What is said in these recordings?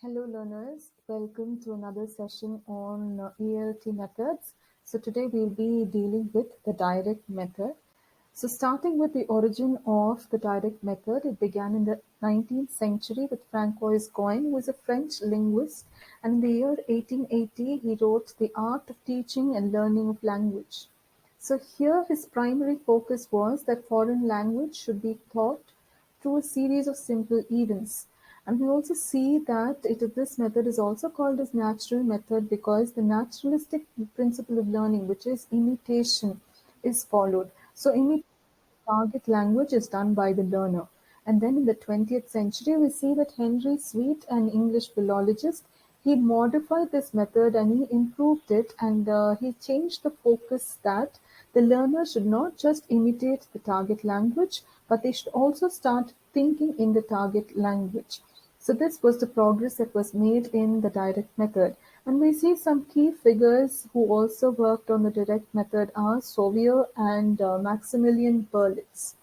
Hello learners, welcome to another session on ELT methods. So today we'll be dealing with the direct method. So starting with the origin of the direct method, it began in the 19th century with Francois Goin, who was a French linguist, and in the year 1880 he wrote The Art of Teaching and Learning of Language. So here his primary focus was that foreign language should be taught through a series of simple events. And we also see that this method is also called as natural method because the naturalistic principle of learning, which is imitation, is followed. So target language is done by the learner. And then in the 20th century, we see that Henry Sweet, an English philologist, he modified this method and he improved it and he changed the focus that the learner should not just imitate the target language, but they should also start thinking in the target language. So this was the progress that was made in the direct method. And we see some key figures who also worked on the direct method are Sauvier and Maximilian Berlitz.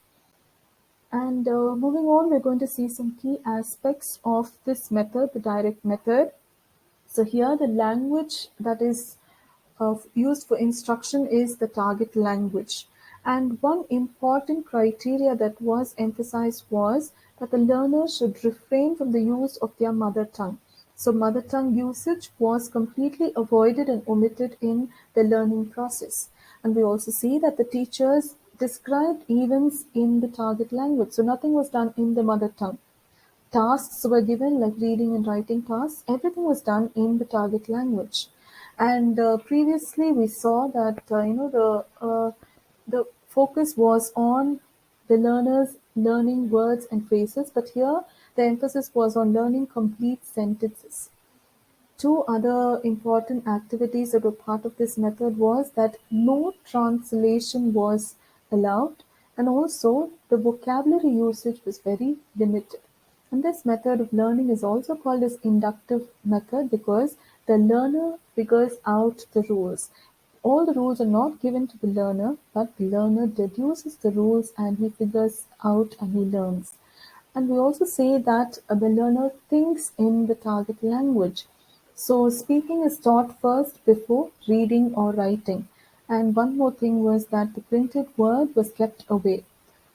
And moving on, we're going to see some key aspects of this method, the direct method. So here the language that is used for instruction is the target language. And one important criteria that was emphasized was that the learner should refrain from the use of their mother tongue. So mother tongue usage was completely avoided and omitted in the learning process. And we also see that the teachers described events in the target language. So nothing was done in the mother tongue. Tasks were given like reading and writing tasks. Everything was done in the target language. And previously we saw that the focus was on the learners learning words and phrases, but here the emphasis was on learning complete sentences. Two other important activities that were part of this method was that no translation was allowed, and also the vocabulary usage was very limited. And this method of learning is also called as inductive method because the learner figures out the rules. All the rules are not given to the learner, but the learner deduces the rules and he figures out and he learns. And we also say that the learner thinks in the target language. So speaking is taught first before reading or writing. And one more thing was that the printed word was kept away.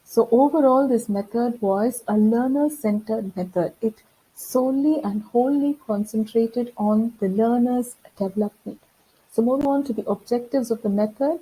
So overall, this method was a learner-centered method. It solely and wholly concentrated on the learner's development. So moving on to the objectives of the method.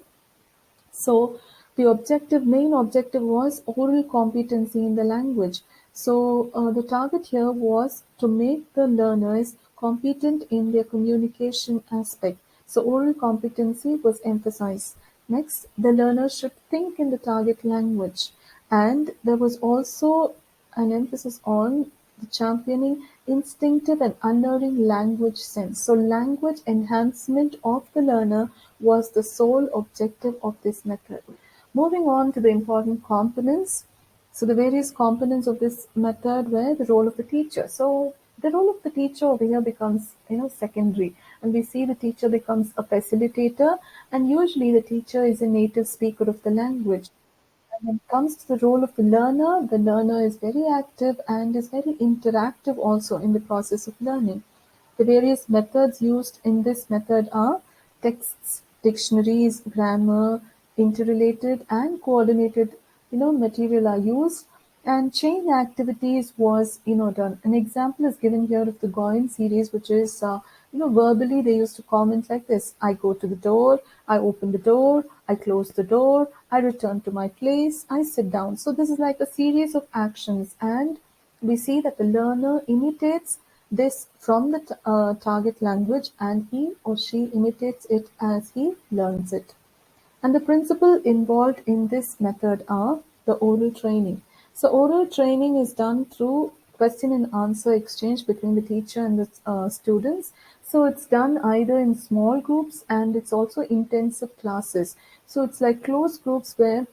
So the main objective was oral competency in the language. So the target here was to make the learners competent in their communication aspect. So oral competency was emphasized. Next, the learner should think in the target language. And there was also an emphasis on the championing instinctive and unerring language sense. So language enhancement of the learner was the sole objective of this method. Moving on to the important components. So the various components of this method were the role of the teacher. So the role of the teacher over here becomes, secondary. And we see the teacher becomes a facilitator, and usually the teacher is a native speaker of the language. When it comes to the role of the learner is very active and is very interactive also in the process of learning. The various methods used in this method are texts, dictionaries, grammar, interrelated and coordinated, material are used, and chain activities was, done. An example is given here of the Goin series, which is, verbally they used to comment like this: I go to the door, I open the door, I close the door, I return to my place, I sit down. So this is like a series of actions, and we see that the learner imitates this from the target language and he or she imitates it as he learns it. And the principle involved in this method are the oral training. So oral training is done through question and answer exchange between the teacher and the students. So it's done either in small groups and it's also intensive classes. So it's like closed groups where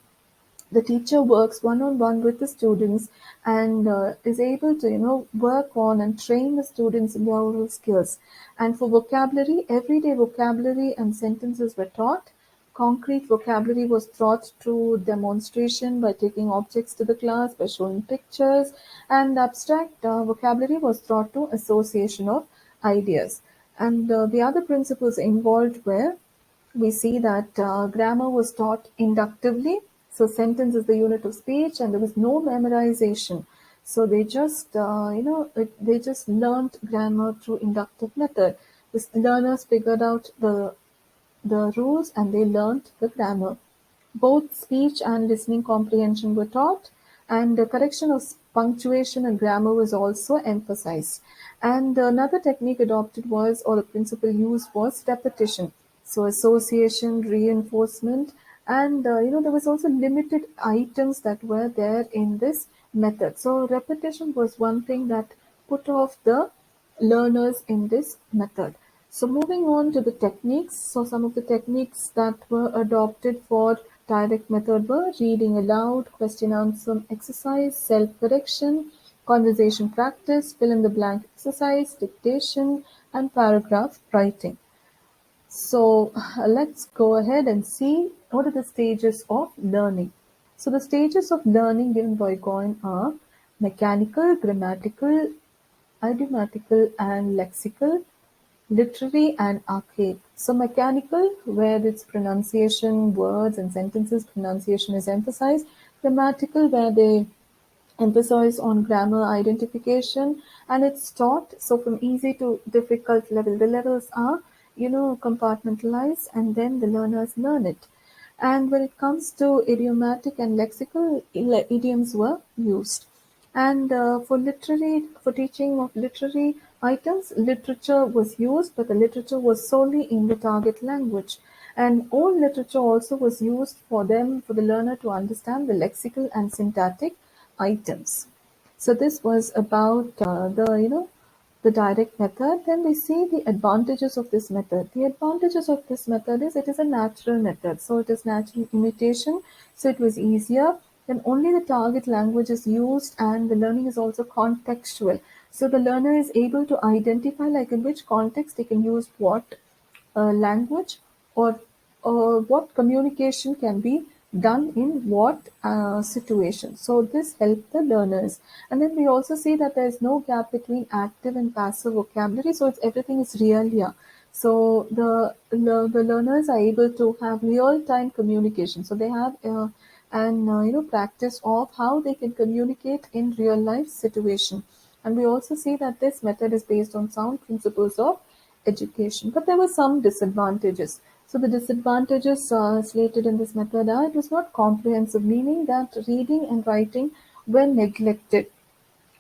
the teacher works one-on-one with the students and is able to work on and train the students in their oral skills. And for vocabulary, everyday vocabulary and sentences were taught. Concrete vocabulary was taught through demonstration by taking objects to the class, by showing pictures, and abstract vocabulary was taught to association of ideas. And the other principles involved were we see that grammar was taught inductively. So sentence is the unit of speech, and there was no memorization. So they just, they just learned grammar through inductive method. The learners figured out the rules and they learnt the grammar. Both speech and listening comprehension were taught, and the correction of punctuation and grammar was also emphasized. And another technique adopted was, or the principle used was repetition. So association, reinforcement, and there was also limited items that were there in this method. So repetition was one thing that put off the learners in this method. So moving on to the techniques. So some of the techniques that were adopted for direct method were reading aloud, question answer exercise, self-correction, conversation practice, fill in the blank exercise, dictation, and paragraph writing. So let's go ahead and see what are the stages of learning. So the stages of learning given by Goin are mechanical, grammatical, idiomatical, and lexical, literary, and archaic. So mechanical, where its pronunciation, words and sentences pronunciation is emphasized. Grammatical, where they emphasize on grammar identification, and it's taught so from easy to difficult level. The levels are, compartmentalized, and then the learners learn it. And when it comes to idiomatic and lexical, idioms were used. And for teaching of literary items, literature was used, but the literature was solely in the target language. And old literature also was used for the learner to understand the lexical and syntactic items. So this was about the direct method. Then we see the advantages of this method. The advantages of this method is it is a natural method. So it is natural imitation. So it was easier. Then only the target language is used, and the learning is also contextual. So the learner is able to identify like in which context they can use what language, or what communication can be done in what situation. So this helped the learners. And then we also see that there is no gap between active and passive vocabulary. So everything is real here. So the learners are able to have real time communication. So they have an practice of how they can communicate in real life situation. And we also see that this method is based on sound principles of education. But there were some disadvantages. So the disadvantages slated in this method are it was not comprehensive, meaning that reading and writing were neglected.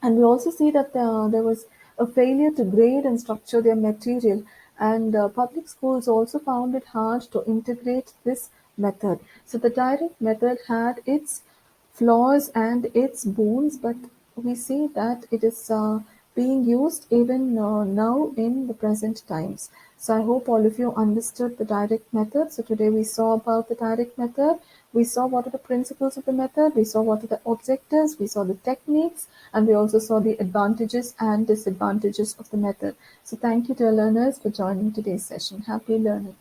And we also see that there was a failure to grade and structure their material, and public schools also found it hard to integrate this method. So the direct method had its flaws and its boons, but we see that it is being used even now in the present times. So I hope all of you understood the direct method. So today we saw about the direct method. We saw what are the principles of the method. We saw what are the objectives. We saw the techniques, and we also saw the advantages and disadvantages of the method. So thank you to our learners for joining today's session. Happy learning.